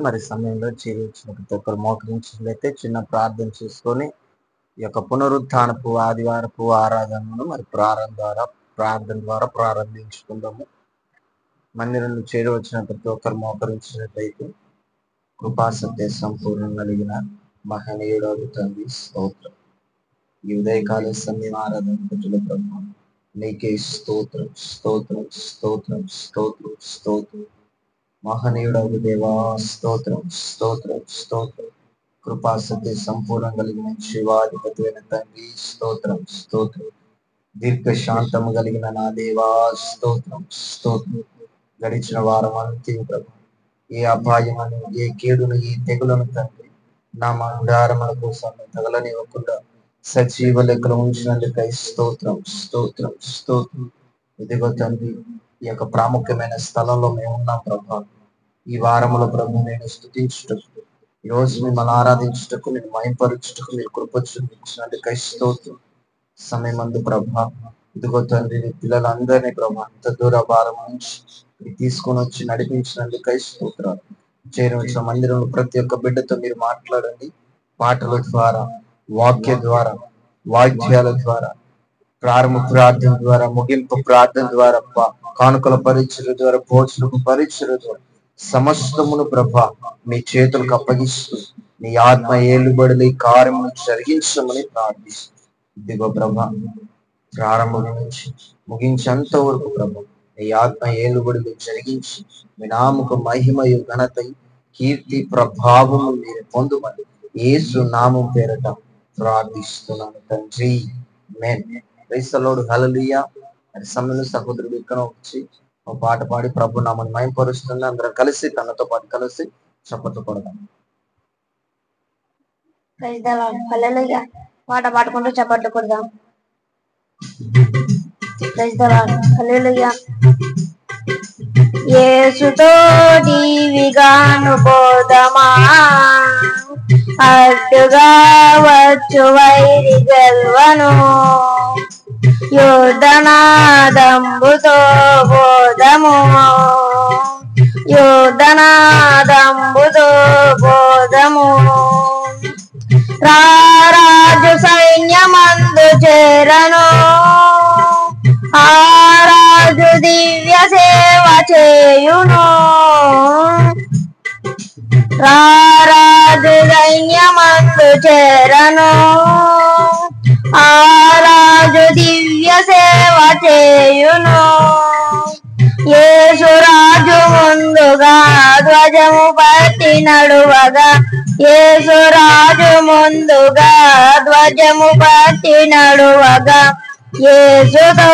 మరి సమయంలో చేయించిన ప్రతి ఒక్కరు మోకరించినట్లయితే చిన్న ప్రార్థన చేసుకొని ఈ యొక్క పునరుత్థానపు ఆదివారపు ఆరాధనను మరి ప్రార్థన ద్వారా ప్రారంభించుకుందాము. మందిరంలో చేరవచ్చిన ప్రతి ఒక్కరు మోకరించినట్లయితే కృపా సత్య సంపూర్ణం కలిగిన మహనీయుడగు తండ్రి స్తోత్రం. ఈ ఉదయకాల సమయం ఆరాధన ప్రజల ప్రభావం నీకే స్తోత్రం స్తోత్రం స్తోత్రం స్తోత్రం స్తోత్రం. మహనీయుడగు దేవా స్తోత్రం స్తోత్రం స్తోత్రం. కృపా సత్య సంపూర్ణం కలిగిన శివాధిపతి అయిన తండ్రి స్తోత్రం స్తోత్రం. దీర్ఘశాంతము కలిగిన నా దేవా స్తోత్రం స్తోత్రం. గడిచిన వారం అంతే ప్రభు ఏ అపాయమని ఏ కీడును ఏ తెగులను తండ్రి నా మందారముల కోసం తగలనివ్వకుండా సజీవ లెక్కలు ఉంచినందుకై స్తోత్రం స్తోత్రం స్తోత్రం. ఇదిగో తండ్రి ఈ యొక్క ప్రాముఖ్యమైన స్థలంలో మేము ఉన్నాం ప్రభా. ఈ వారముల ప్రభు నేను స్తుతించుటకు ఈ రోజు మిమ్మల్ని ఆరాధించుటకు నేను మహింపరుచుటకు మీరు కృప చూపించినందుకై స్తోత్రం. సమయమందు ప్రభా ఇదిగో తండ్రి పిల్లలందరినీ ప్రభా అంత దూర భారం నుంచి తీసుకొని వచ్చి నడిపించినందుకై స్తోత్రాలు. చేరవచ్చిన మందిరంలో ప్రతి ఒక్క బిడ్డతో మీరు మాట్లాడండి. పాటల ద్వారా, వాక్య ద్వారా, వాయిద్యాల ద్వారా, ప్రారంభ ప్రార్థన ద్వారా, ముగింపు ప్రార్థన ద్వారా, కానుకల పరీక్షల ద్వారా, భోజనపు పరీక్షల ద్వారా సమస్తమును ప్రభా మీ చేతులకు అప్పగిస్తూ నీ ఆత్మ ఏలుబడులు ఈ కార్యమును జరిగించమని ప్రార్థిస్తూ ఇదిగో ప్రభా ప్రారంభం నుంచి ముగించేంత వరకు ప్రభా నీ ఆత్మ ఏలుబడులు జరిగించి మీ నామకు మహిమయు ఘనత కీర్తి ప్రభావము మీరు పొందుమని యేసు నామం పేరట ప్రార్థిస్తున్నాను తండ్రి. ఆమేన్. Praise the Lord. హల్లెలూయా. మరి సమయంలో సహోదరుడు ఇక్కడ వచ్చి ఒక పాట పాడి ప్రభు నామని మహిమపరుస్తుంది. అందరం కలిసి తనతో పాటు కలిసి చప్పట్లు కొడదాం. Praise the Lord. హల్లెలూయా. పాట పాడుకుంటూ చప్పట్లు కొడదాం. Praise the Lord. హల్లెలూయా. యేసుతో దీవిగాను పోదమా, అడ్డుగా వచ్చు వైరి గెల్వను, యుద్ధనాదంబుతో బోధము, యుద్ధనాదంబుతో బోధము. రారాజు సైన్యమందు చేరను, ఆ రాజు దివ్య సేవ చేయును, రారాజు సైన్యమందు చేరను, ఆ రాజు దివ్య సేవ చేయును. యేసురాజు ముందుగా ధ్వజము పట్టి నడువగా, యేసురాజు ముందుగా ధ్వజము పట్టి నడువగా, యేసుతో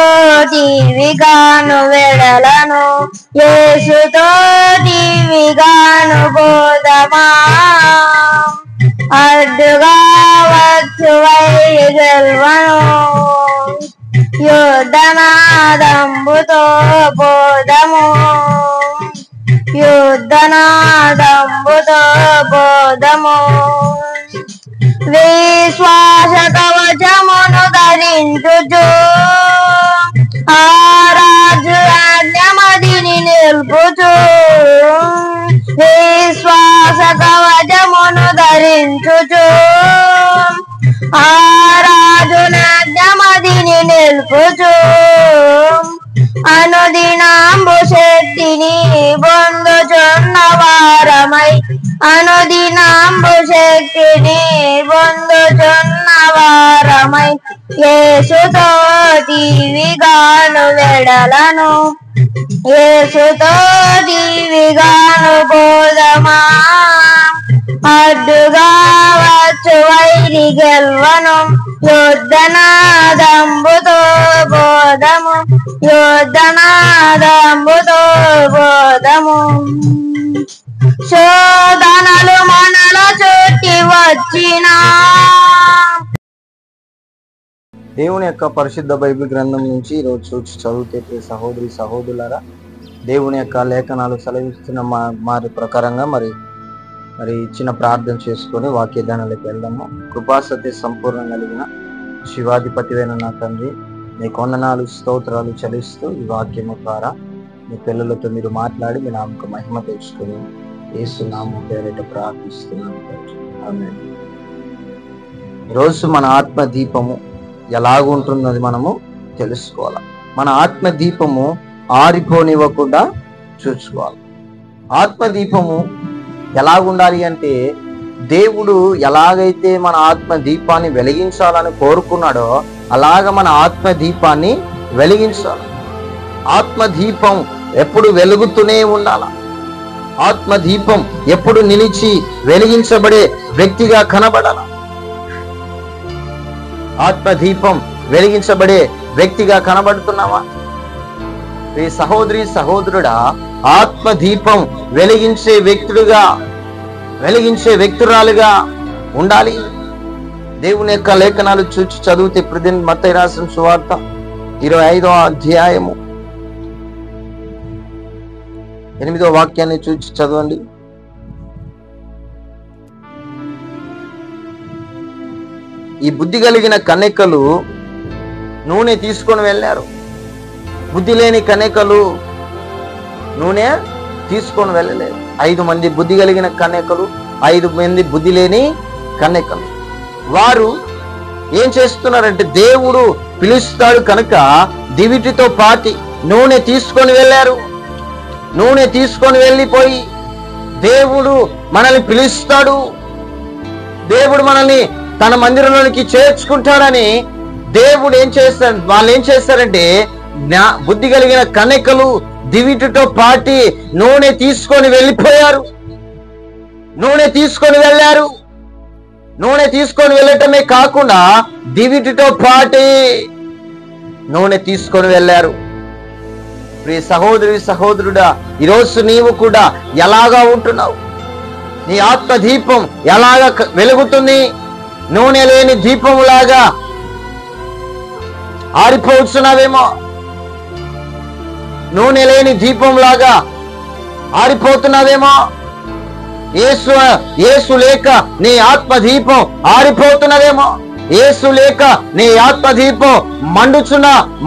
దీవిగాను వెడలను, యేసుతో దీవిగాను పోదమా, అడ్డుగా వచ్చు వైరి గెల్వను, యుద్ధనాదంబుతో బోధము, యుద్ధనాదంబుతో బోధము. విశ్వాస కవచమును ధరించుచు, ఆ రాజు ఆజ్ఞమదిని నిల్పుచు, విశ్వాస కవచమును ధరించుచు, ఆ రాజు ఆజ్ఞమదిని నిల్పుచు, అనుదినాంబు శక్తిని పొందుచున్న వారమై, అనుదినాంబు శక్తిని పొందుచున్న వారమై, యేసుతో దీవిగాను వెడలను, యేసుతో దీవిగాను పోదమా, అడ్డుగా వచ్చు వైరి గెల్వను, యుద్ధనాదంబుతో బోధము, యుద్ధనాదంబుతో బోధము. శోధనలు మనల చుట్టి వచ్చినా, దేవుని యొక్క పరిశుద్ధ బైబిల్ గ్రంథం నుంచి ఈరోజు చదివితే సహోదరి సహోదరులారా, దేవుని యొక్క లేఖనాలు సెలవిస్తున్న మారి ప్రకారంగా మరి చిన్న ప్రార్థన చేసుకొని వాక్యదానాలకు వెళ్దాము. కృపాసత్య సంపూర్ణం కలిగిన శివాధిపతివైన నా తండ్రి, మీ కొందనాలు స్తోత్రాలు చెల్లిస్తూ ఈ వాక్యము ద్వారా మీ పిల్లలతో మీరు మాట్లాడి మీ నామకు మహిమ తెచ్చుకుని యేసు నామమున పేరిట ప్రార్థిస్తున్నాను. ఆమేన్. ఈరోజు మన ఆత్మ దీపము ఎలాగుంటున్నది మనము తెలుసుకోవాలి. మన ఆత్మ దీపము ఆరిపోనివ్వకుండా చూసుకోవాలి. ఆత్మ దీపము ఎలాగుండాలి అంటే, దేవుడు ఎలాగైతే మన ఆత్మ దీపాన్ని వెలిగించాలని కోరుకున్నాడో అలాగ మన ఆత్మ దీపాన్ని వెలిగించాలి. ఆత్మ దీపం ఎప్పుడు వెలుగుతూనే ఉండాల. ఆత్మ దీపం ఎప్పుడు నిలిచి వెలిగించబడే వ్యక్తిగా కనబడాల. ఆత్మ దీపం వెలిగించబడే వ్యక్తిగా కనబడుతున్నావా? ఈ సహోదరి సహోదరుడా, ఆత్మ దీపం వెలిగించే వ్యక్తురాలుగా ఉండాలి. దేవుని యొక్క లేఖనాలు చూచి చదివితే ప్రతిదిన మత్తయి రాసిన సువార్త 25వ అధ్యాయము 8వ వాక్యాన్ని చూచి చదవండి. ఈ బుద్ధి కలిగిన కన్యకలు నూనె తీసుకొని వెళ్ళారు. బుద్ధి లేని కన్యకలు నూనె తీసుకొని వెళ్ళలేదు. 5 మంది బుద్ధి కలిగిన కన్యకలు, 5 మంది బుద్ధి లేని కన్యకలు. వారు ఏం చేస్తున్నారంటే, దేవుడు పిలుస్తాడు కనుక దివిటితో పాటి నూనె తీసుకొని వెళ్ళారు. నూనె తీసుకొని వెళ్ళిపోయి, దేవుడు మనల్ని పిలుస్తాడు, దేవుడు మనల్ని తన మందిరంలోనికి చేర్చుకుంటాడని దేవుడు వాళ్ళు ఏం చేస్తారంటే, బుద్ధి కలిగిన కన్యకలు దివిటితో పాటి నూనె తీసుకొని వెళ్ళిపోయారు. నూనె తీసుకొని వెళ్ళారు. నూనె తీసుకొని వెళ్ళటమే కాకుండా దివిటితో పాటి నూనె తీసుకొని వెళ్ళారు. ప్రియ సహోదరి సహోదరుడా, ఈరోజు నీవు కూడా ఎలాగా ఉంటున్నావు? నీ ఆత్మ దీపం ఎలాగా వెలుగుతుంది? నూనె లేని దీపములాగా ఆరిపోతున్నావేమో. నూనె లేని దీపంలాగా ఆరిపోతున్నావేమో. యేసు లేక నీ ఆత్మ దీపం ఆరిపోతున్నదేమో. యేసు లేక నీ ఆత్మ దీపం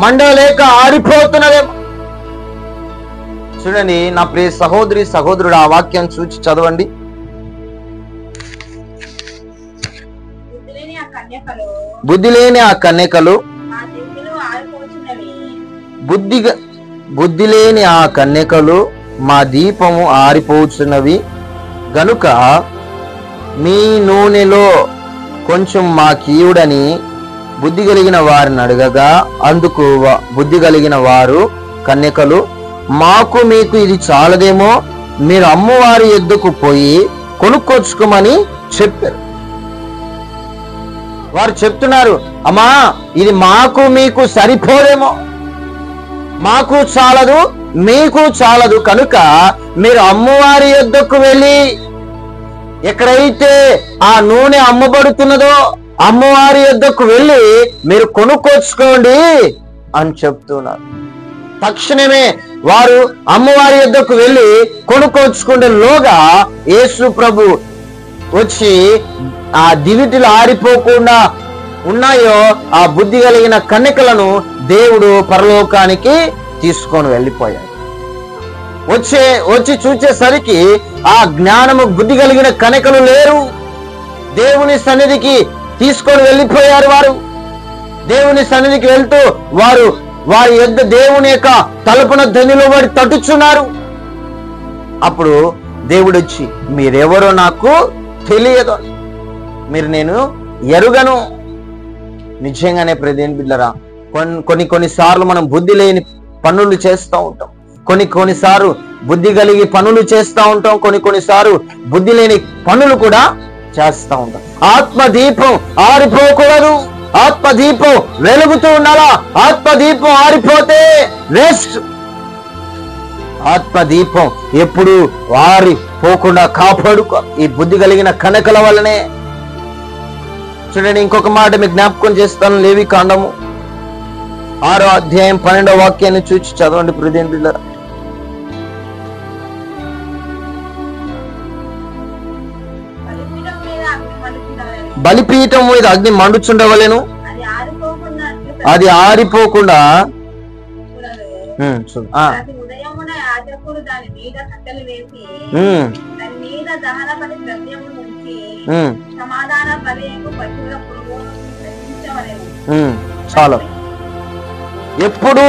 మండలేక ఆరిపోతున్నదేమో. చూడండి నా ప్రియ సహోదరి సహోదరుడు, ఆ వాక్యం చూచి చదవండి. బుద్ధి లేని ఆ కన్యకలు బుద్ధి లేని ఆ కన్యకలు మా దీపము ఆరిపోచున్నవి గనుక మీ నూనెలో కొంచెం మాకీయుడని బుద్ధి కలిగిన వారిని అడగగా, అందుకు బుద్ధి కలిగిన వారు కన్యకలు, మాకు మీకు ఇది చాలదేమో, మీరు అమ్మవారి యొద్దకు పోయి కొనుక్కొచ్చుకోమని చెప్పారు. వారు చెప్తున్నారు, అమ్మా ఇది మాకు మీకు సరిపోదేమో, మాకు చాలదు, మీకు చాలదు, కనుక మీరు అమ్మవారి యొద్దకు వెళ్ళి ఎక్కడైతే ఆ నూనె అమ్మబడుతున్నదో అమ్మవారి యొద్దకు వెళ్ళి మీరు కొనుక్కొచ్చుకోండి అని చెప్తున్నారు. తక్షణమే వారు అమ్మవారి యొద్దకు వెళ్ళి కొనుక్కొచ్చుకునే లోగా యేసు ప్రభు వచ్చి ఆ దివిటిలు ఆరిపోకుండా ఉన్నాయో ఆ బుద్ధి కలిగిన కన్యకలను దేవుడు పరలోకానికి తీసుకొని వెళ్ళిపోయాడు. వచ్చి చూచేసరికి ఆ జ్ఞానము బుద్ధి కలిగిన కన్యకలు లేరు. దేవుని సన్నిధికి తీసుకొని వెళ్ళిపోయారు. వారు దేవుని సన్నిధికి వెళ్తూ వారి యొద్ద దేవుని యొక్క తలుపున ధనిలో వారు తట్టుచున్నారు. అప్పుడు దేవుడు వచ్చి, మీరెవరో నాకు తెలియదు, మీరు నేను ఎరుగను. నిజంగానే ప్రదేన్ బిడ్డరా, కొన్నిసార్లు మనం బుద్ధి లేని పనులు చేస్తూ ఉంటాం. కొన్నిసార్లు బుద్ధి కలిగి పనులు చేస్తూ ఉంటాం. కొన్నిసార్లు బుద్ధి లేని పనులు కూడా చేస్తూ ఉంటాం. ఆత్మ దీపం ఆరిపోకూడదు. ఆత్మ దీపం వెలుగుతూ ఉండాలా. ఆత్మ దీపం ఆరిపోతే వేస్ట్. ఆత్మ దీపం ఎప్పుడు ఆరిపోకుండా కాపాడుకో. ఈ బుద్ధి కలిగిన కన్యకల వల్లనే. చూడండి, ఇంకొక మాట మీకు జ్ఞాపకం చేస్తాను. లేవి కాండము 6వ అధ్యాయం 12వ వాక్యాన్ని చూచి చదవండి ప్రియమైన పిల్లరా. బలిపీఠం మీద అగ్ని మండుచుండవలెను, అది ఆరిపోకుండా. దహన బలి ద్రవ్యము నుంచి ఉమ్, సమాధాన బలియకు పశువుల పురుగును రక్షించవలెను. చాలు. ఎప్పుడు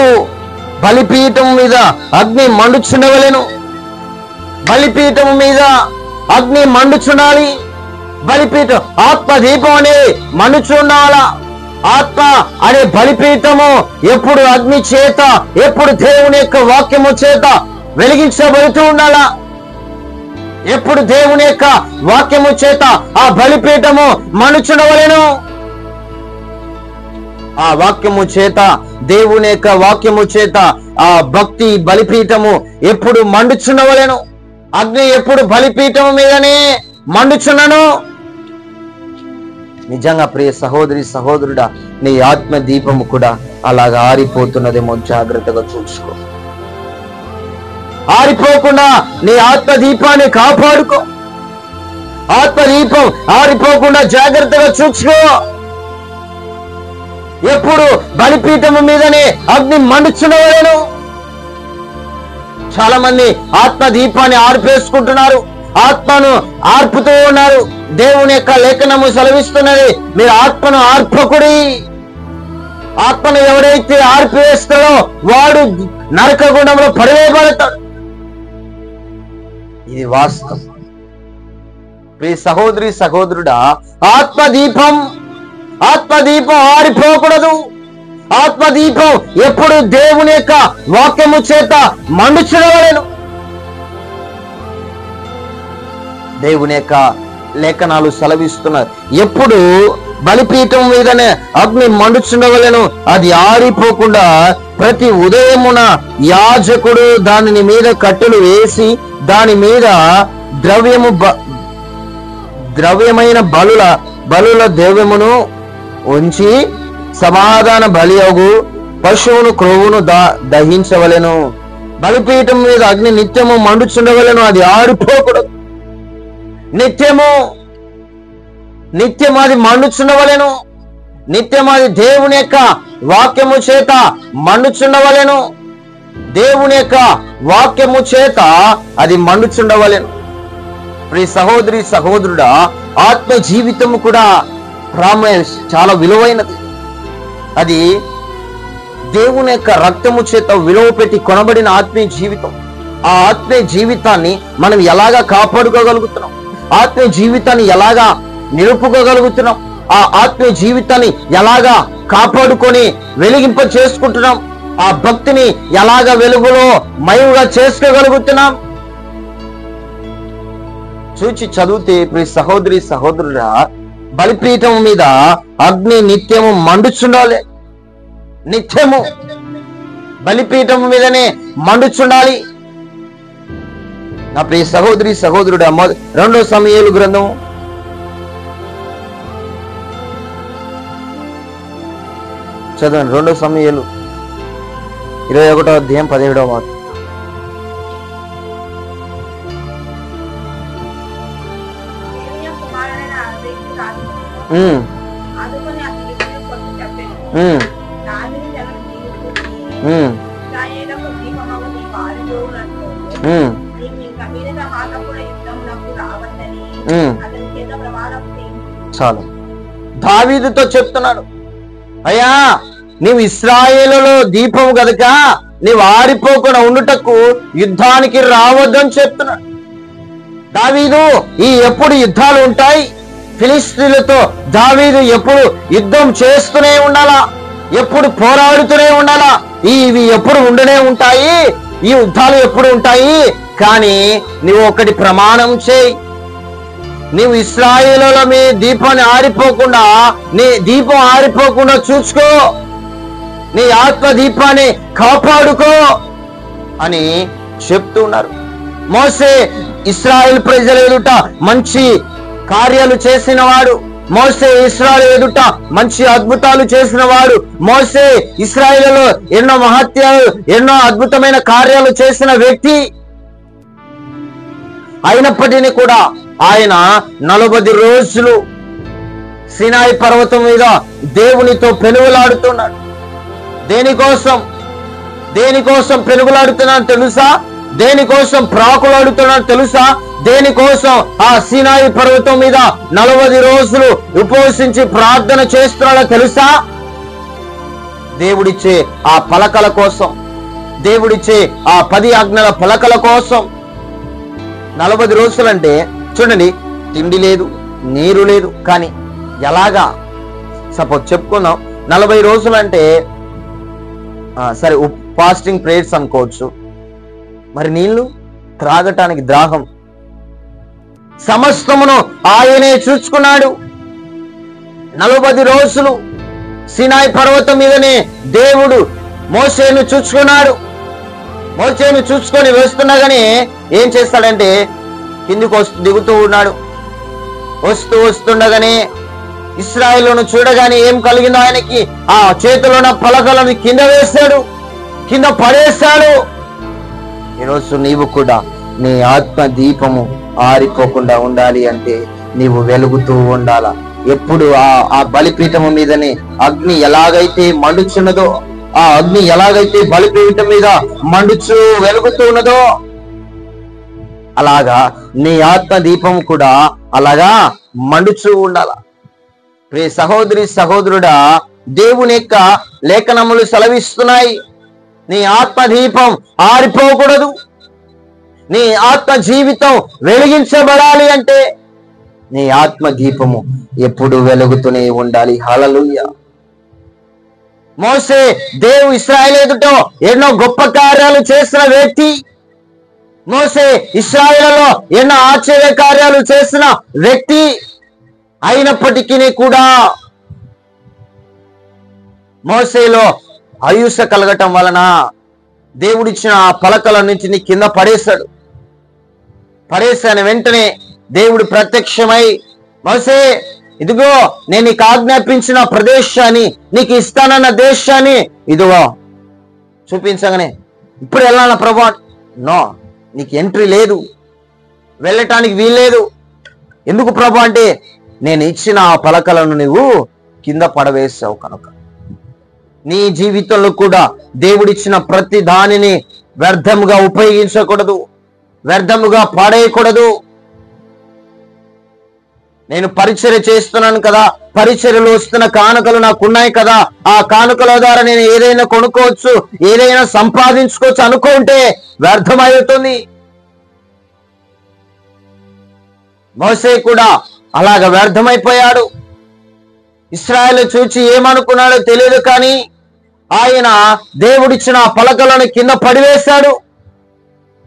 బలిపీఠం మీద అగ్ని మండుచుండవలెను. బలిపీఠం మీద అగ్ని మండుచుండాలి. బలిపీఠం ఆత్మ దీపం అనే మండుచుండాలా. ఆత్మ అనే బలిపీఠము ఎప్పుడు అగ్ని చేత, ఎప్పుడు దేవుని యొక్క వాక్యము చేత వెలిగించబడుతూ ఉండాలా. ఎప్పుడు దేవుని యొక్క వాక్యము చేత ఆ బలిపీఠము మండుచుండవలెను. ఆ వాక్యము చేత, దేవుని యొక్క వాక్యము చేత ఆ భక్తి బలిపీఠము ఎప్పుడు మండుచుండవలెను. అగ్ని ఎప్పుడు బలిపీఠము మీదనే మండుచున్నను. నిజంగా ప్రియ సహోదరి సహోదరుడా, నీ ఆత్మ దీపము కూడా అలాగా ఆరిపోతున్నదేమో జాగ్రత్తగా చూసుకో. ఆరిపోకుండా నీ ఆత్మ దీపాన్ని కాపాడుకో. ఆత్మ దీపం ఆరిపోకుండా జాగ్రత్తగా చూసుకో. ఎప్పుడు బలిపీఠము మీదనే అగ్ని మండుచున్నవలేను. చాలా మంది ఆత్మ దీపాన్ని ఆర్పేసుకుంటున్నారు, ఆత్మను ఆర్పుతూ ఉన్నారు. దేవుని యొక్క లేఖనము సెలవిస్తున్నది, మీరు ఆత్మను ఆర్పకుడి. ఆత్మను ఎవరైతే ఆర్పివేస్తాడో వాడు నరకగుండంలో పడివేయబడతాడు. ఇది వాస్తవం. ప్రియ సహోదరి సహోదరుడా, ఆత్మదీపం ఆరిపోకూడదు. ఆత్మదీపం ఎప్పుడు దేవుని యొక్క వాక్యము చేత మండుచుడవలెను. దేవుని యొక్క లేఖనాలు సెలవిస్తున్నారు, ఎప్పుడు బలిపీఠం మీదనే అగ్ని మండుచుండవలెను. అది ఆరిపోకుండా ప్రతి ఉదయమున యాజకుడు దానిని మీద కట్టెలు వేసి దాని మీద ద్రవ్యమైన బలుల ద్రవ్యమును ఉంచి సమాధాన బలియగు పశువును క్రొవ్వును దహించవలెను. బలిపీఠం మీద అగ్ని నిత్యము మండుచుండవలెను. అది ఆరిపోకూడదు. నిత్యం అది మండుచుండవలెను. నిత్యం అది దేవుని యొక్క వాక్యము చేత మండుచుండవలెను. దేవుని యొక్క వాక్యము చేత అది మండుచుండవలెను. ప్రియ సహోదరి సహోదరుడా, ఆత్మ జీవితము కూడా చాలా విలువైనది. అది దేవుని యొక్క రక్తము చేత విలువ పెట్టి కొనబడిన ఆత్మీయ జీవితం. ఆ ఆత్మీయ జీవితాన్ని మనం ఎలాగా కాపాడుకోగలుగుతున్నాం, ఆత్మీయ జీవితాన్ని ఎలాగా నిలుపుకోగలుగుతున్నాం, ఆ ఆత్మీయ జీవితాన్ని ఎలాగా కాపాడుకొని వెలిగింప చేసుకుంటున్నాం, ఆ భక్తిని ఎలాగ వెలుగులో మయుగా చేసుకోగలుగుతున్నాం. చూచి చదివితే ప్రియ సహోదరి సహోదరుడా, బలిపీఠం మీద అగ్ని నిత్యము మండుచుండాలి. నిత్యము బలిపీఠం మీదనే మండుచుండాలి. నా ప్రియ సహోదరి సహోదరుడా, 2 సమూయేలు గ్రంథం 2 సమూయేలు 21వ అధ్యాయం 17వ మాట. చాలు. దావీదుతో చెప్తున్నాడు, అయ్యా నీవు ఇశ్రాయేలులో దీపం గనుక నీవు ఆరిపోకుండా ఉండుటకు యుద్ధానికి రావద్దని చెప్తున్నాడు. దావీదు ఎప్పుడు యుద్ధాలు ఉంటాయి, ఫిలిస్తీన్లతో దావీదు ఎప్పుడు యుద్ధం చేస్తూనే ఉండాలా, ఎప్పుడు పోరాడుతూనే ఉండాలా. ఇవి ఎప్పుడు ఉండనే ఉంటాయి, ఈ యుద్ధాలు ఎప్పుడు ఉంటాయి. కానీ నువ్వు ఒకటి ప్రమాణం చేయి, నీవు ఇశ్రాయేలులో మీ దీపాన్ని ఆరిపోకుండా, నీ దీపం ఆరిపోకుండా చూసుకో, నీ ఆత్మ దీపాన్ని కాపాడుకో అని చెప్తున్నారు. మోసే ఇశ్రాయేల్ ప్రజల ఎదుట మంచి కార్యాలు చేసిన వాడు, మోసే ఇశ్రాయేలు ఎదుట మంచి అద్భుతాలు చేసిన వాడు, మోసే ఇశ్రాయేలులో ఎన్నో మహత్యాలు ఎన్నో అద్భుతమైన కార్యాలు చేసిన వ్యక్తి. అయినప్పటికీ కూడా ఆయన 40 రోజులు సినాయి పర్వతం మీద దేవునితో పెనుగులాడుతున్నాడు. దేనికోసం పెనుగులాడుతున్నాడు తెలుసా? దేనికోసం ప్రాకులాడుతున్నాడు తెలుసా? దేనికోసం ఆ సీనాయి పర్వతం మీద 40 రోజులు ఉపవసించి ప్రార్థన చేస్తున్నాడో తెలుసా? దేవుడిచ్చే ఆ పలకల కోసం, దేవుడిచ్చే ఆ 10 ఆజ్ఞల పలకల కోసం. 40 రోజులంటే చూడండి, తిండి లేదు, నీరు లేదు. కానీ ఎలాగా? సపోజ్ చెప్పుకుందాం, 40 రోజులంటే సరే ఫాస్టింగ్ ప్రేయర్స్ అనుకోవచ్చు. మరి నీళ్లు త్రాగటానికి దాహం, సమస్తమును ఆయనే చూసుకున్నాడు. 40 రోజులు సీనాయి పర్వతం మీదనే దేవుడు మోషేను చూసుకున్నాడు. మోషేను చూసుకొని వేస్తున్నగానే ఏం చేస్తాడంటే కిందికి దిగుతూ ఉన్నాడు. వస్తుండగానే ఇశ్రాయేలును చూడగానే ఏం కలిగిందో ఆయనకి? ఆ చేతిలో ఉన్న పలకలను కింద వేస్తాడు, కింద పడేస్తాడు. ఈరోజు నీవు కూడా నీ ఆత్మ దీపము ఆరిపోకుండా ఉండాలి అంటే నీవు వెలుగుతూ ఉండాలా. ఎప్పుడు ఆ బలిపీఠము మీదనే అగ్ని ఎలాగైతే మండుచున్నదో, ఆ అగ్ని ఎలాగైతే బలిపీఠం మీద మండుచు వెలుగుతూ ఉన్నదో, అలాగా నీ ఆత్మ దీపం కూడా అలాగా మండుచూ ఉండాల. ప్రియ సహోదరి సహోదరుడా, దేవుని యొక్క లేఖనములు సెలవిస్తున్నాయి, నీ ఆత్మ దీపం ఆరిపోకూడదు. నీ ఆత్మ జీవితం వెలిగించబడాలి అంటే నీ ఆత్మ దీపము ఎప్పుడు వెలుగుతూనే ఉండాలి. హల్లెలూయా. మోషే ఇశ్రాయేలు ఎదుట ఎన్నో గొప్ప కార్యాలు చేసిన వ్యక్తి. మోషే ఇశ్రాయేలులో ఎన్నో ఆశ్చర్య కార్యాలు చేసిన వ్యక్తి. అయినప్పటికీ కూడా మోషేలో ఆయుష కలగటం వలన దేవుడిచ్చిన ఆ పలకలన్నింటినీ కింద పడేశాను. వెంటనే దేవుడు ప్రత్యక్షమై, మోషే ఇదిగో నేను నీకు ఆజ్ఞాపించిన ప్రదేశాన్ని, నీకు ఇస్తానన్న దేశాన్ని ఇదిగో చూపించగానే, ఇప్పుడు వెళ్ళాల ప్రభా? నో, నీకు ఎంట్రీ లేదు, వెళ్ళటానికి వీల్లేదు. ఎందుకు ప్రభా అంటే నేను ఇచ్చిన ఆ పలకలను నువ్వు కింద పడవేసావు కనుక. నీ జీవితంలో కూడా దేవుడిచ్చిన ప్రతి దానిని వ్యర్థముగా ఉపయోగించకూడదు, వ్యర్థముగా పాడేయకూడదు. నేను పరిచర్య చేస్తున్నాను కదా, పరిచర్యలో వస్తున్న కానుకలు నాకున్నాయి కదా, ఆ కానుకల ద్వారా నేను ఏదైనా కొనుక్కోవచ్చు, ఏదైనా సంపాదించుకోవచ్చు అనుకుంటే వ్యర్థమవుతుంది. మోషే కూడా అలాగ వ్యర్థమైపోయాడు. ఇశ్రాయేలు చూచి ఏమనుకున్నాడో తెలియదు, కానీ ఆయన దేవుడిచ్చిన పలకలను కింద పడివేశాడు.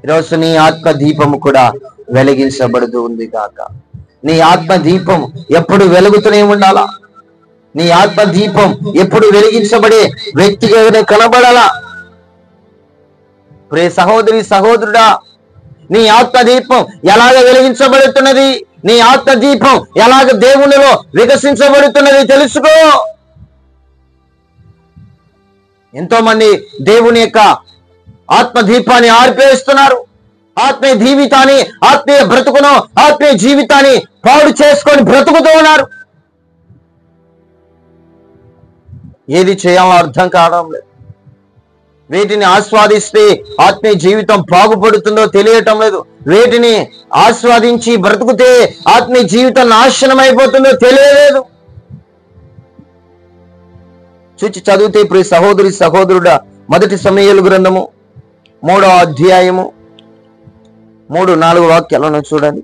ఈరోజు నీ ఆత్మ దీపము కూడా వెలిగించబడుతూ ఉంది కాక. నీ ఆత్మ దీపం ఎప్పుడు వెలుగుతూనే ఉండాలా. నీ ఆత్మ దీపం ఎప్పుడు వెలిగించబడే వ్యక్తిగా కనబడాలా. ప్రియ సహోదరి సహోదరుడా, నీ ఆత్మ దీపం ఎలాగ వెలిగించబడుతున్నది, నీ ఆత్మ దీపం ఎలాగ దేవునిలో వికసించబడుతున్నది తెలుసుకో. ఎంతో మంది దేవుని యొక్క ఆత్మ దీపాన్ని ఆర్పేస్తున్నారు. ఆత్మీయ జీవితాన్ని, ఆత్మీయ బ్రతుకును, ఆత్మీయ జీవితాన్ని పాడు చేసుకొని బ్రతుకుతూ ఉన్నారు. ఏది చేయాలో అర్థం కావడం లేదు. వేటిని ఆస్వాదిస్తే ఆత్మీయ జీవితం బాగుపడుతుందో తెలియటం లేదు. వేటిని ఆస్వాదించి బ్రతుకుతే ఆత్మీయ జీవితం నాశనం అయిపోతుందో తెలియలేదు. చూచి చదివితే ప్రియ సహోదరి సహోదరుడా, 1 సమూయేలు గ్రంథము 3వ అధ్యాయము 3-4 వాక్యాలను చూడండి.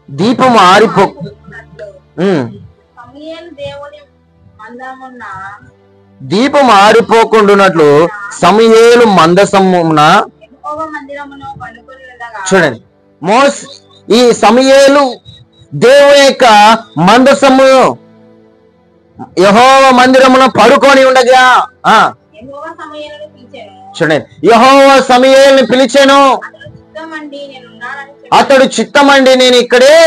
దీపము ఆరిపో దీపం ఆరిపోకుండానట్లు సమూయేలు మందసమున చూడండి. ఈ సమూయేలు దేవుని యొక్క మందసము యెహోవా మందిరమున పడుకొని ఉండగా చూడండి, యెహోవా సమూయేలుని పిలిచెను. అతడు చిత్తమండి నేను ఇక్కడే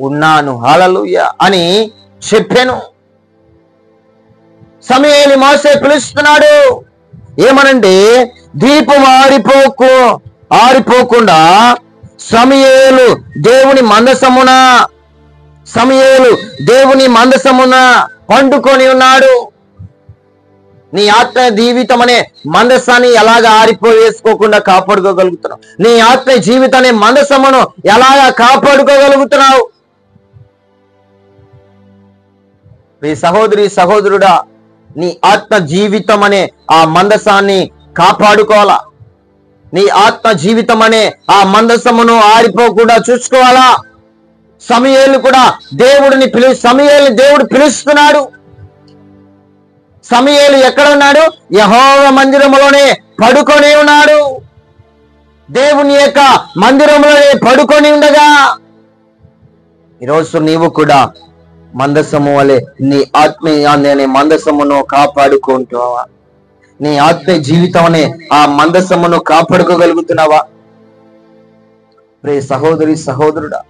ఉన్నాను హల్లెలూయా అని చెప్పాను. సమూయేలు మోషే పిలుస్తున్నాడు. ఏమనంటే దీపం ఆరిపోకుండా సమూయేలు దేవుని మందసమున పండుకొని ఉన్నాడు. నీ ఆత్మ జీవితం అనే మందసాన్ని ఎలాగ ఆరిపోయేసుకోకుండా కాపాడుకోగలుగుతున్నావు? నీ ఆత్మ జీవితం అనే మందసమును ఎలాగా కాపాడుకోగలుగుతున్నావు? ఈ సహోదరి సహోదరుడా, నీ ఆత్మ జీవితం అనే ఆ మందసాన్ని కాపాడుకోవాలా? నీ ఆత్మ జీవితం అనే ఆ మందసమును ఆరిపోకుండా చూసుకోవాలా? సమూయేలు కూడా సమూయేలుని దేవుడు పిలుస్తున్నాడు. సమూయేలు ఎక్కడ ఉన్నాడు? యెహోవా మందిరములోనే పడుకొని ఉన్నాడు. దేవుని యొక్క మందిరంలోనే పడుకొని ఉండగా ఈరోజు నీవు కూడా మందసము వలె నీ ఆత్మీయాన్ని అనే మందసమును కాపాడుకుంటున్నావా? నీ ఆత్మీయ జీవితం అనే ఆ మందసమును కాపాడుకోగలుగుతున్నావా? ప్రే సహోదరి సహోదరుడా,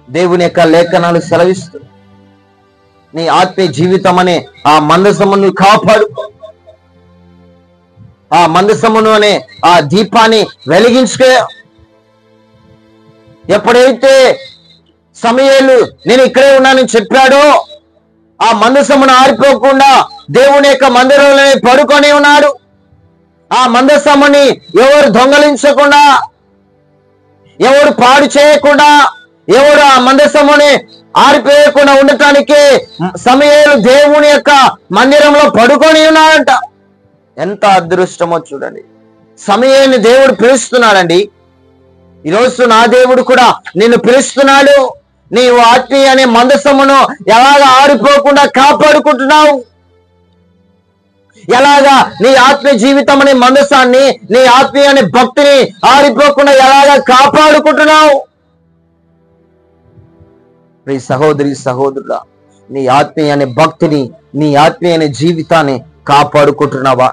దేవుని యొక్క లేఖనాలు సెలవిస్తూ నీ ఆత్మీయ జీవితం అనే ఆ మందసమును కాపాడుకో. ఆ మందసమును అనే ఆ దీపాన్ని వెలిగించుకో. ఎప్పుడైతే సమూయేలు నేను ఇక్కడే ఉన్నానని చెప్పాడో ఆ మందసమును ఆరిపోకుండా దేవుని యొక్క మందిరంలోనే పడుకొని ఉన్నాడు. ఆ మందసముని ఎవరు దొంగలించకుండా, ఎవరు పాడు చేయకుండా, ఎవరు ఆ మందసముని ఆరిపోయకుండా ఉండటానికి సమూయేలు దేవుని యొక్క మందిరంలో పడుకొని ఉన్నాడంట. ఎంత అదృష్టమో చూడండి. సమూయేలుని దేవుడు పిలుస్తున్నాడండి. ఈరోజు నా దేవుడు కూడా నిన్ను పిలుస్తున్నాడు. నీవు ఆత్మీయ అనే మందసమును ఎలాగా ఆరిపోకుండా కాపాడుకుంటున్నావు? ఎలాగా నీ ఆత్మీయ జీవితం అనే మందసాన్ని, నీ ఆత్మీయ అనే భక్తిని ఆరిపోకుండా ఎలాగా కాపాడుకుంటున్నావు? ప్రియ సహోదరి సహోదరుడా, నీ ఆత్మీయ అనే భక్తిని, నీ ఆత్మీయ అనే జీవితాన్ని కాపాడుకుంటున్నావా?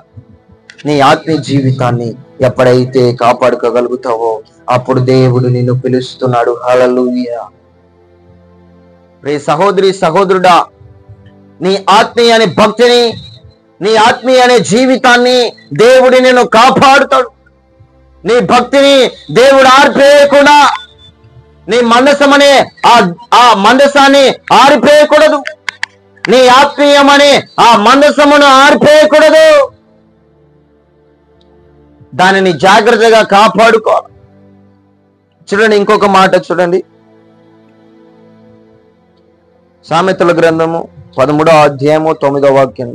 నీ ఆత్మీయ జీవితాన్ని ఎప్పుడైతే కాపాడుకోగలుగుతావో అప్పుడు దేవుడు నిన్ను పిలుస్తున్నాడు. హల్లెలూయా. ప్రియ సహోదరి సహోదరుడా, నీ ఆత్మీయ అనే భక్తిని, నీ ఆత్మీయ అనే జీవితాన్ని దేవుడు నిన్ను కాపాడుతాడు. నీ భక్తిని దేవుడు ఆర్పేయకుండా, నీ మందసమనే ఆ మందసాన్ని ఆరిపేయకూడదు. నీ ఆత్మీయమనే ఆ మందసమును ఆరిపేయకూడదు. దానిని జాగ్రత్తగా కాపాడుకోవాలి. చూడండి, ఇంకొక మాట చూడండి. సామెతల గ్రంథము 13వ అధ్యాయము 9వ వాక్యం.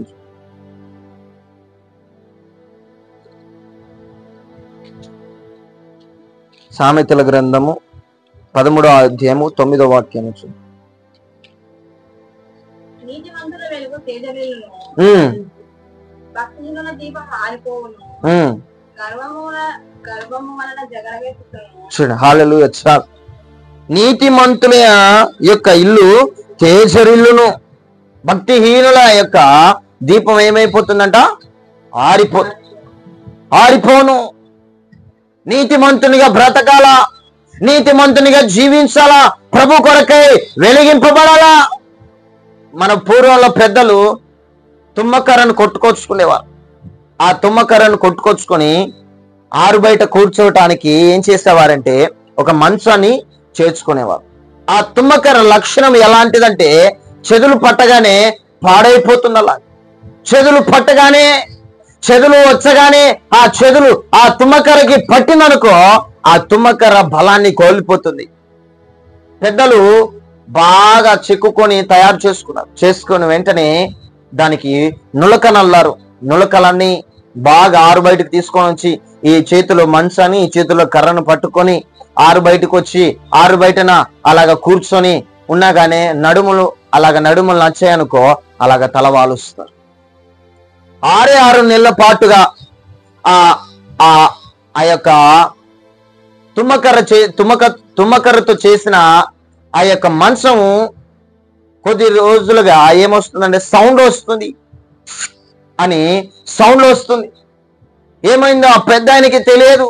సామెతల గ్రంథము 13వ అధ్యాయము 9వ వాక్యం. నీతిమంతుల వెలుగు తేజరిల్లును, భక్తిహీనుల దీపం ఆరిపోవును, గర్వము వలన జగడగెత్తును. చూడండి, హల్లెలూయా. నీతిమంతుల యొక్క ఇల్లు తేజరిల్లును, భక్తిహీనుల యొక్క దీపం ఏమైపోతుందంట? ఆరిపోను. నీతిమంతునిగా బ్రతకాలా, నీతిమంతునిగా జీవించాలా, ప్రభు కొరకై వెలిగింపబడాలా. మన పూర్వంలో పెద్దలు తుమ్మకర్రను కొట్టుకొచ్చుకునేవారు. ఆ తుమ్మకర్రను కొట్టుకొచ్చుకొని ఆరు బయట కూర్చోవటానికి ఏం చేసేవారంటే ఒక మంచాన్ని చేర్చుకునేవారు. ఆ తుమ్మకర్ర లక్షణం ఎలాంటిదంటే చెదులు పట్టగానే పాడైపోతుంది. అలా చెదులు వచ్చగానే ఆ చెదులు ఆ తుమ్మకర్రకి పట్టిందనుకో ఆ తుమ్మకర్ర బలాన్ని కోల్పోతుంది. పెద్దలు బాగా చెక్కుకొని తయారు చేసుకుని వెంటనే దానికి నులకనల్లారు. నులకలన్నీ బాగా ఆరు బయటకు తీసుకొని వచ్చి ఈ చేతిలో మంచాన్ని, ఈ చేతిలో కర్రను పట్టుకొని ఆరు బయటకు వచ్చి ఆరు బయటన అలాగ కూర్చొని ఉన్నాగానే నడుములు నచ్చాయనుకో అలాగ తలవాలుస్తారు. 6 నెలల పాటుగా ఆ యొక్క తుమ్మకర్రతో చేసిన ఆ యొక్క మంచం కొద్ది రోజులుగా ఏమొస్తుందంటే సౌండ్ వస్తుంది. ఏమైందో ఆ పెద్ద ఆయనకి తెలియదు,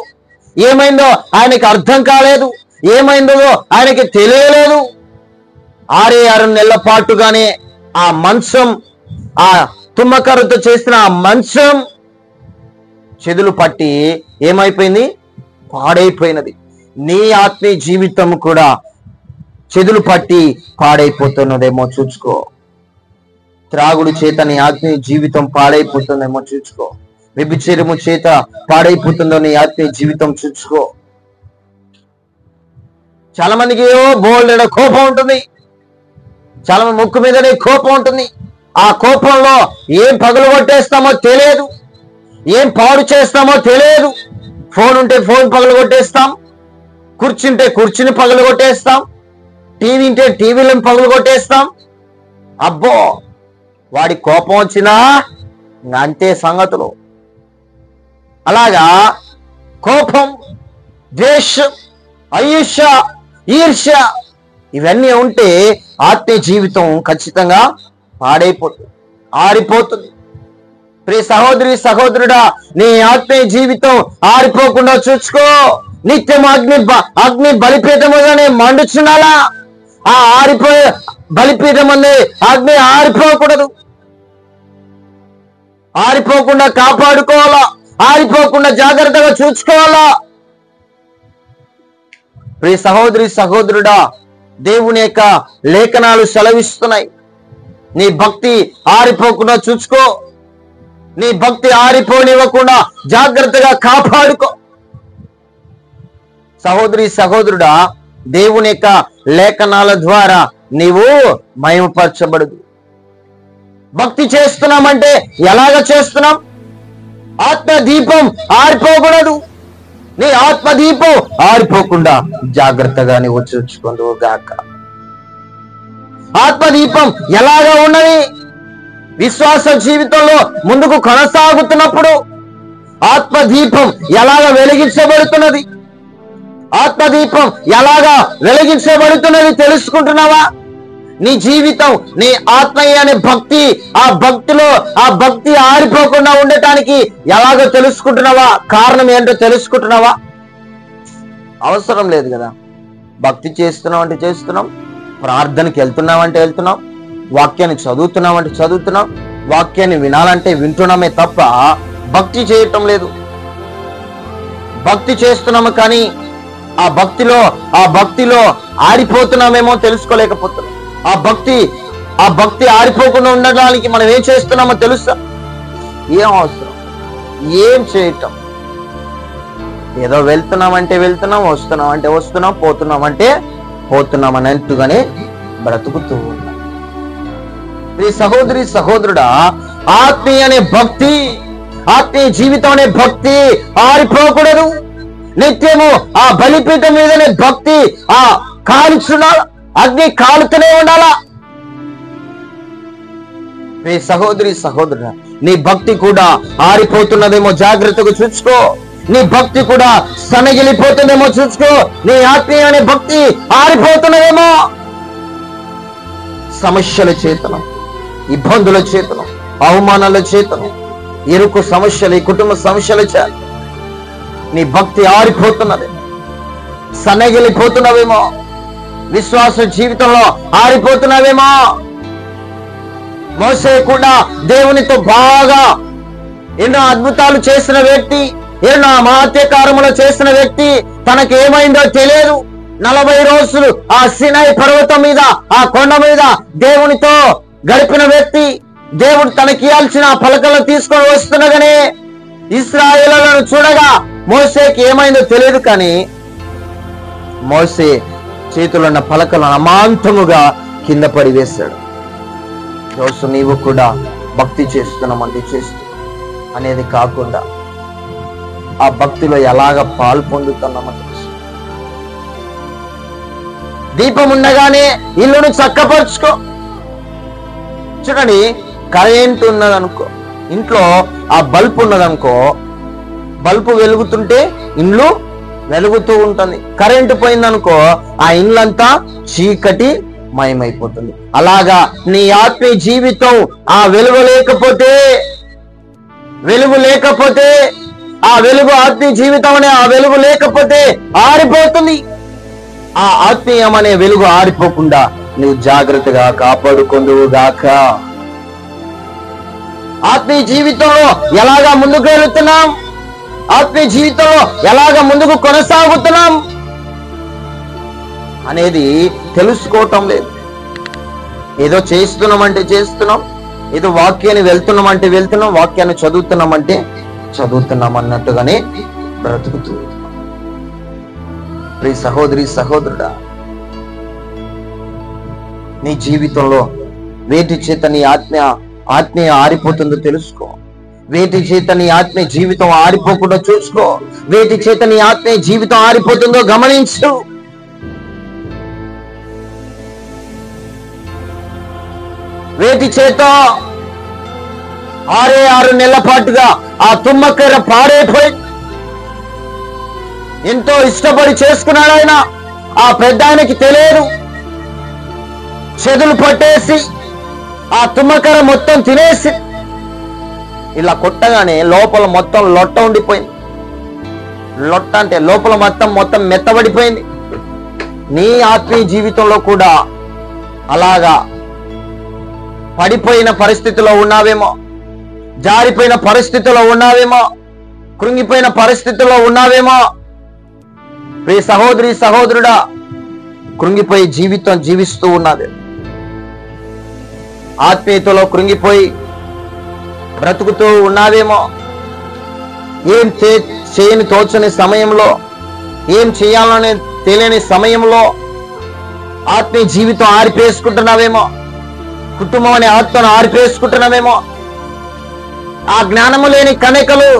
ఏమైందో ఆయనకి అర్థం కాలేదు, ఏమైందో ఆయనకి తెలియలేదు. 6 నెలల పాటుగానే ఆ మంచం, ఆ తుమ్మకర్రతో చేసిన ఆ మంచం చెదులు పట్టి ఏమైపోయింది? పాడైపోయినది. నీ ఆత్మీయ జీవితం కూడా చెదులు పట్టి పాడైపోతున్నదేమో చూసుకో. త్రాగుడు చేత నీ ఆత్మీయ జీవితం పాడైపోతుందేమో చూసుకో. వ్యభిచారము చేత పాడైపోతుందో నీ ఆత్మీయ జీవితం చూసుకో. చాలా మందికి బోల్డ్ కోపం ఉంటుంది, చాలా మంది ముక్కు మీదనే కోపం ఉంటుంది. ఆ కోపంలో ఏం పగలు కొట్టేస్తామో తెలియదు, ఏం పాడు చేస్తామో తెలియదు. ఫోన్ ఉంటే ఫోన్ పగలు కొట్టేస్తాం, కూర్చుంటే కుర్చీని పగలు కొట్టేస్తాం, టీవీ ఉంటే టీవీలను పగలు కొట్టేస్తాం. అబ్బో, వాడి కోపం వచ్చినా అంతే సంగతులు. అలాగా కోపం, ద్వేషం, అయూష, ఈర్ష్య ఇవన్నీ ఉంటే ఆత్మీయ జీవితం ఖచ్చితంగా పాడైపోతుంది, ఆరిపోతుంది. ప్రియ సహోదరి సహోదరుడా, నీ ఆత్మీయ జీవితం ఆరిపోకుండా చూసుకో. నిత్యం అగ్ని బలిపీఠముగానే మండుచున్నాలా? ఆ ఆరిపోయే బలిపీఠం అనే అగ్ని ఆరిపోకూడదు. ఆరిపోకుండా కాపాడుకోవాలా, ఆరిపోకుండా జాగ్రత్తగా చూసుకోవాలా. ప్రియ సహోదరి సహోదరుడా, దేవుని యొక్క లేఖనాలు సెలవిస్తున్నాయి. నీ భక్తి ఆరిపోకుండా చూసుకో, నీ భక్తి ఆరిపోనివ్వకుండా జాగ్రత్తగా కాపాడుకో. సహోదరి సహోదరుడా, దేవుని యొక్క లేఖనాల ద్వారా నీవు మహిమపరచబడదు. భక్తి చేస్తున్నామంటే ఎలాగ చేస్తున్నాం? ఆత్మదీపం ఆరిపోకూడదు. నీ ఆత్మదీపం ఆరిపోకుండా జాగ్రత్తగా నీవు చూసుకుందువు గాక. ఆత్మదీపం ఎలాగా ఉన్నది? విశ్వాస జీవితంలో ముందుకు కొనసాగుతున్నప్పుడు ఆత్మదీపం ఎలాగ వెలిగించబడుతున్నది? ఆత్మదీపం ఎలాగా వెలిగించబడుతున్నది తెలుసుకుంటున్నావా? నీ జీవితం, నీ ఆత్మీయ అనే భక్తి, ఆ భక్తి ఆరిపోకుండా ఉండటానికి ఎలాగో తెలుసుకుంటున్నావా? కారణం ఏంటో తెలుసుకుంటున్నావా? అవసరం లేదు కదా. భక్తి చేస్తున్నాం అంటే చేస్తున్నాం, ప్రార్థనకి వెళ్తున్నామంటే వెళ్తున్నాం, వాక్యాన్ని చదువుతున్నామంటే చదువుతున్నాం, వాక్యాన్ని వినాలంటే వింటున్నామే తప్ప భక్తి చేయటం లేదు. భక్తి చేస్తున్నాము కానీ ఆ భక్తిలో ఆరిపోతున్నామేమో తెలుసుకోలేకపోతున్నాం. ఆ భక్తి ఆరిపోకుండా ఉండడానికి మనం ఏం చేస్తున్నామో తెలుసా? ఏం అవసరం, ఏం చేయటం. ఏదో వెళ్తున్నామంటే వెళ్తున్నాం, వస్తున్నామంటే వస్తున్నాం, పోతున్నామంటే పోతున్నాం అన్నట్టుగానే బ్రతుకుతూ ఉన్నాం. ఈ సహోదరి సహోదరుడా, ఆత్మీయ అనే భక్తి, ఆత్మీయ జీవితం అనే భక్తి ఆరిపోకూడదు. నిత్యము ఆ బలిపీఠం మీదనే భక్తి ఆ కాల్చున్నాడు, అగ్ని కాలుతూనే ఉండాలా. మీ సహోదరి సహోదరుడా, నీ భక్తి కూడా ఆరిపోతున్నదేమో జాగ్రత్తగా చూసుకో. నీ భక్తి కూడా సనగిలిపోతుందేమో చూసుకో. నీ ఆత్మీయ అనే భక్తి ఆరిపోతున్నదేమో. సమస్యల చేతనం, ఇబ్బందుల చేతనం, అవమానాల చేతనం, ఇరుకు సమస్యలు, ఈ కుటుంబ సమస్యల చేత నీ భక్తి ఆరిపోతున్నదేమో, సన్నగిలిపోతున్నవేమో, విశ్వాస జీవితంలో ఆరిపోతున్నవేమో. మోసే కూడా దేవునితో బాగా ఎన్నో అద్భుతాలు చేసిన వ్యక్తి, ఎన్నో మహత్కార్యములు చేసిన వ్యక్తి, తనకేమైందో తెలియదు. 40 రోజులు ఆ సినాయి పర్వతం మీద, ఆ కొండ మీద దేవునితో గడిపిన వ్యక్తి. దేవుడు తనకి ఇవ్వాల్సిన పలకలను తీసుకొని వస్తున్నగానే ఇశ్రాయేలులను చూడగా మోసేకి ఏమైందో తెలియదు. కానీ మోసే చేతులు ఉన్న పలకలను అమాంతముగా కింద పడి వేశాడు. రోజు నీవు కూడా భక్తి చేస్తున్నామంటే చేస్తూ అనేది కాకుండా ఆ భక్తిలో ఎలాగ పాలు పొందుతున్నామో తెలుసు. దీపం ఉండగానే ఇల్లును చక్కపరుచుకో. చూడండి, కరెంట్ ఉన్నదనుకో, ఇంట్లో ఆ బల్బు ఉన్నదనుకో, బల్బు వెలుగుతుంటే ఇండ్లు వెలుగుతూ ఉంటుంది. కరెంటు పోయిందనుకో ఆ ఇండ్లంతా చీకటి మయమైపోతుంది. అలాగా నీ ఆత్మీయ జీవితం ఆ వెలుగు లేకపోతే ఆ వెలుగు ఆత్మీయ జీవితం అనే ఆ వెలుగు లేకపోతే ఆరిపోతుంది. ఆ ఆత్మీయం అనే వెలుగు ఆరిపోకుండా నువ్వు జాగ్రత్తగా కాపాడుకుందువు గాక. ఆత్మీయ జీవితంలో ఎలాగా ముందుకు వెళుతున్నాం, ఆత్మీయ జీవితంలో ఎలాగా ముందుకు కొనసాగుతున్నాం అనేది తెలుసుకోవటం లేదు. ఏదో చేస్తున్నామంటే చేస్తున్నాం, ఏదో వాక్యాన్ని వెళ్తున్నామంటే వెళ్తున్నాం, వాక్యాన్ని చదువుతున్నామంటే చదువుతున్నాం అన్నట్టుగానే బ్రతుకుతూ. ప్రియ సహోదరి సహోదరుడా, నీ జీవితంలో వేటి చేత నీ ఆత్మీయ ఆరిపోతుందో తెలుసుకో. వేటి చేత నీ ఆత్మీయ జీవితం ఆరిపోకుండా చూసుకో. వేటి చేత నీ ఆత్మీయ జీవితం ఆరిపోతుందో గమనించు. వేటి చేత 6 నెలల పాటుగా ఆ తుమ్మకర్ర పాడైపోయి ఎంతో ఇష్టపడి చేసుకున్నాడు ఆయన. ఆ పెద్ద ఆయనకి తెలియదు. చెదులు పట్టేసి ఆ తుమ్మకర్ర మొత్తం తినేసి ఇలా కొట్టగానే లోపల మొత్తం లొట్ట ఉండిపోయింది. లొట్ట అంటే లోపల మొత్తం మెత్తబడిపోయింది. నీ ఆత్మీయ జీవితంలో కూడా అలాగా పడిపోయిన పరిస్థితిలో ఉన్నావేమో, జారిపోయిన పరిస్థితిలో ఉన్నావేమో, కృంగిపోయిన పరిస్థితిలో ఉన్నావేమో. ప్రియ సహోదరి సహోదరుడా, కృంగిపోయి జీవితం జీవిస్తూ ఉన్నది. ఆత్మీయతలో కృంగిపోయి బ్రతుకుతూ ఉన్నావేమో. ఏం చేయని తోచని సమయంలో, ఏం చేయాలని తెలియని సమయంలో ఆత్మీయ జీవితం ఆరిపేసుకుంటున్నావేమో. కుటుంబం అనే ఆత్మను ఆరిపేసుకుంటున్నావేమో. ఆ జ్ఞానము లేని కణికలు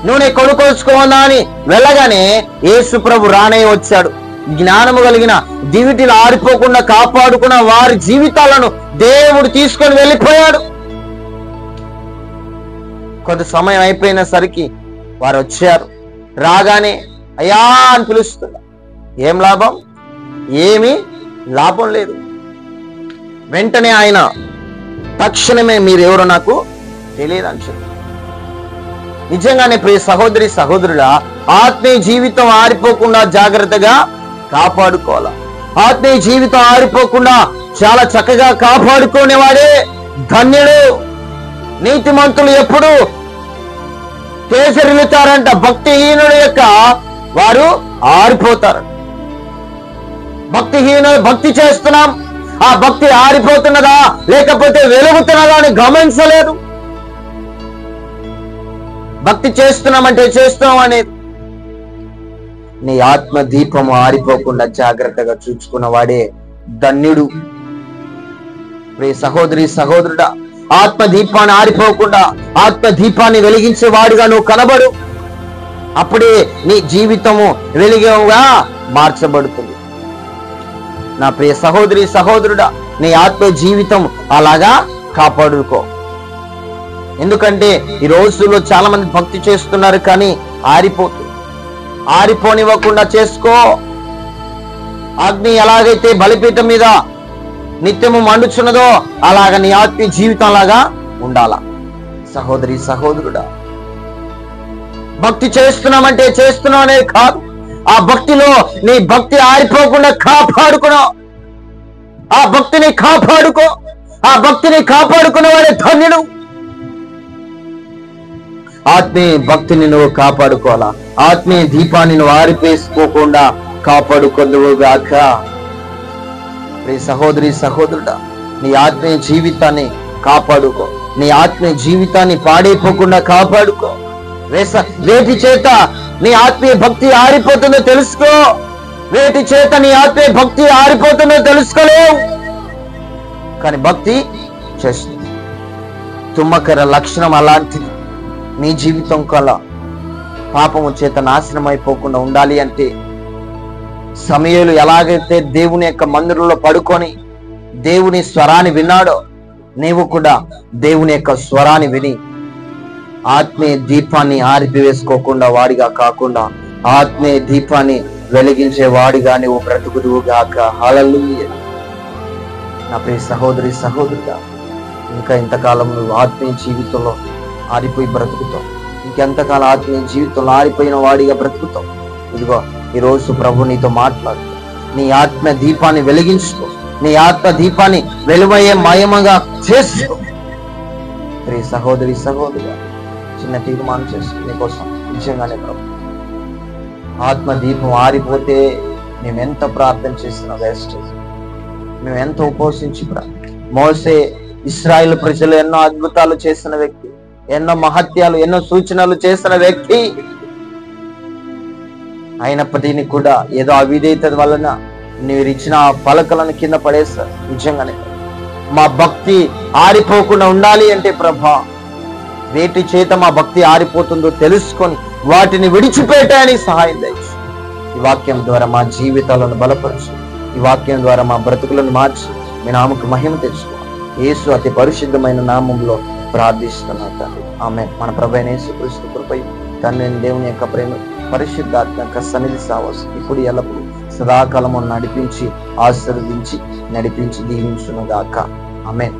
నూనె కొనుక్కోచుకోవద్దా అని వెళ్ళగానే యేసు ప్రభు రానే వచ్చాడు. జ్ఞానము కలిగిన దివిటిలు ఆరిపోకుండా కాపాడుకున్న వారి జీవితాలను దేవుడు తీసుకొని వెళ్ళిపోయాడు. కొంత సమయం అయిపోయినసరికి వారు వచ్చారు. రాగానే అయ్యా అని పిలుస్తున్నారు. ఏం లాభం? ఏమీ లాభం లేదు. వెంటనే ఆయన తక్షణమే మీరెవరో నాకు తెలియదు అని చెప్పి. నిజంగానే ప్రియ సహోదరి సహోదరుడా, ఆత్మీయ జీవితం ఆరిపోకుండా జాగ్రత్తగా కాపాడుకోవాలి. ఆత్మీయ జీవితం ఆరిపోకుండా చాలా చక్కగా కాపాడుకునేవాడే ధన్యుడు. నీతిమంతులు ఎప్పుడు కేసరిల్లుతారంట. భక్తిహీనుడు యొక్క వారు ఆరిపోతారు. భక్తిహీనుడు భక్తి చేస్తున్నాం, ఆ భక్తి ఆరిపోతున్నదా లేకపోతే వెలుగుతున్నదా అని గమనించలేదు. భక్తి చేస్తున్నామంటే చేస్తున్నాం అనేది. నీ ఆత్మ దీపము ఆరిపోకుండా జాగ్రత్తగా చూసుకున్న వాడే ధన్యుడు. ప్రియ సహోదరి సహోదరుడా, ఆత్మ దీపాన్ని ఆరిపోకుండా ఆత్మ దీపాన్ని వెలిగించే వాడిగా నువ్వు కనబడు. అప్పుడే నీ జీవితము వెలుగుగా మార్చబడుతుంది. నా ప్రియ సహోదరి సహోదరుడా, నీ ఆత్మ జీవితం అలాగా కాపాడుకో. ఎందుకంటే ఈ రోజుల్లో చాలా మంది భక్తి చేస్తున్నారు, కానీ ఆరిపోనివ్వకుండా చేసుకో. అగ్ని ఎలాగైతే బలిపీఠం మీద నిత్యము మండుచున్నదో అలాగ నీ ఆత్మీయ జీవితం లాగా ఉండాలా. సహోదరి సహోదరుడా, భక్తి చేస్తున్నామంటే చేస్తున్నాం అనేది కాదు. ఆ భక్తిలో నీ భక్తి ఆరిపోకుండా కాపాడుకున్నావు. ఆ భక్తిని కాపాడుకో. ఆ భక్తిని కాపాడుకున్న వాడే ధన్యుడు. ఆత్మీయ భక్తిని నువ్వు కాపాడుకోవాలా. ఆత్మీయ దీపాన్ని నువ్వు ఆరిపేసుకోకుండా కాపాడుకొందువుగాక. ప్రియ సహోదరి సహోదరుడా, నీ ఆత్మీయ జీవితాన్ని కాపాడుకో. నీ ఆత్మీయ జీవితాన్ని పాడైపోకుండా కాపాడుకో. వేటి చేత నీ ఆత్మీయ భక్తి ఆరిపోతుందో తెలుసుకో. వేటి చేత నీ ఆత్మీయ భక్తి ఆరిపోతుందో తెలుసుకోలేవు, కానీ భక్తి చేస్తుంది. తుమ్మకర లక్షణం అలాంటిది. నీ జీవితం కల పాపము చేత నాశనం అయిపోకుండా ఉండాలి అంటే సమూయేలు ఎలాగైతే దేవుని యొక్క మందిరంలో పడుకొని దేవుని స్వరాన్ని విన్నాడో, నీవు కూడా దేవుని యొక్క స్వరాన్ని విని ఆత్మీయ దీపాన్ని ఆరిపివేసుకోకుండా వాడిగా కాకుండా ఆత్మీయ దీపాన్ని వెలిగించే వాడిగా నువ్వు బ్రతుకుదువుగాక. హల్లెలూయా. నా ప్రియ సహోదరి సహోదరుడా, ఇంకా ఇంతకాలం నువ్వు ఆత్మీయ జీవితంలో ఆరిపోయి బ్రతుకుతావు. ఇంకెంతకాలం ఆత్మీయ జీవితంలో ఆరిపోయిన వాడిగా బ్రతుకుతావు. ఇదిగో ఈరోజు ప్రభు నీతో మాట్లాడు. నీ ఆత్మ దీపాన్ని వెలిగించుకో. నీ ఆత్మ దీపాన్ని వెలువయ్యే మయమగా చేసుకో. ప్రియ సహోదరి సహోదరుడా, చిన్న తీర్మానం చేసుకో నీకోసం. నిజంగానే ప్రభు ఆత్మ దీపం ఆరిపోతే మేమెంత ప్రార్థన చేస్తున్నా వేస్ట్. మేము ఎంత ఉపవసించి మోసే ఇశ్రాయేలు ప్రజలు ఎన్నో అద్భుతాలు చేసిన వ్యక్తి, ఎన్నో మహత్యాలు, ఎన్నో సూచనలు చేసిన వ్యక్తి. అయినప్పటికీ కూడా ఏదో అవిధేయత వలన మీరు ఇచ్చిన ఆ పలకలను కింద పడేస్తారు. నిజంగానే మా భక్తి ఆరిపోకుండా ఉండాలి అంటే ప్రభా, వేటి చేత మా భక్తి ఆరిపోతుందో తెలుసుకొని వాటిని విడిచిపెట్టడానికి సహాయం దయచు. ఈ వాక్యం ద్వారా మా జీవితాలను బలపరచు. ఈ వాక్యం ద్వారా మా బ్రతుకులను మార్చి మీ నామకు మహిమ తెచ్చుకో. యేసు అతి పరిశుద్ధమైన నామంలో ప్రార్థిస్తున్నా తండ్రి, ఆమేన్. మన ప్రభువైన యేసుక్రీస్తు కృపయు, తండ్రి దేవుని యొక్క ప్రేమ, పరిశుద్ధాత్మ యొక్క సన్నిధి సావాసం ఇప్పుడు ఎల్లప్పుడూ సదాకాలము నడిపించి, ఆశీర్వదించి, నడిపించి దీవించును గాక. ఆమేన్.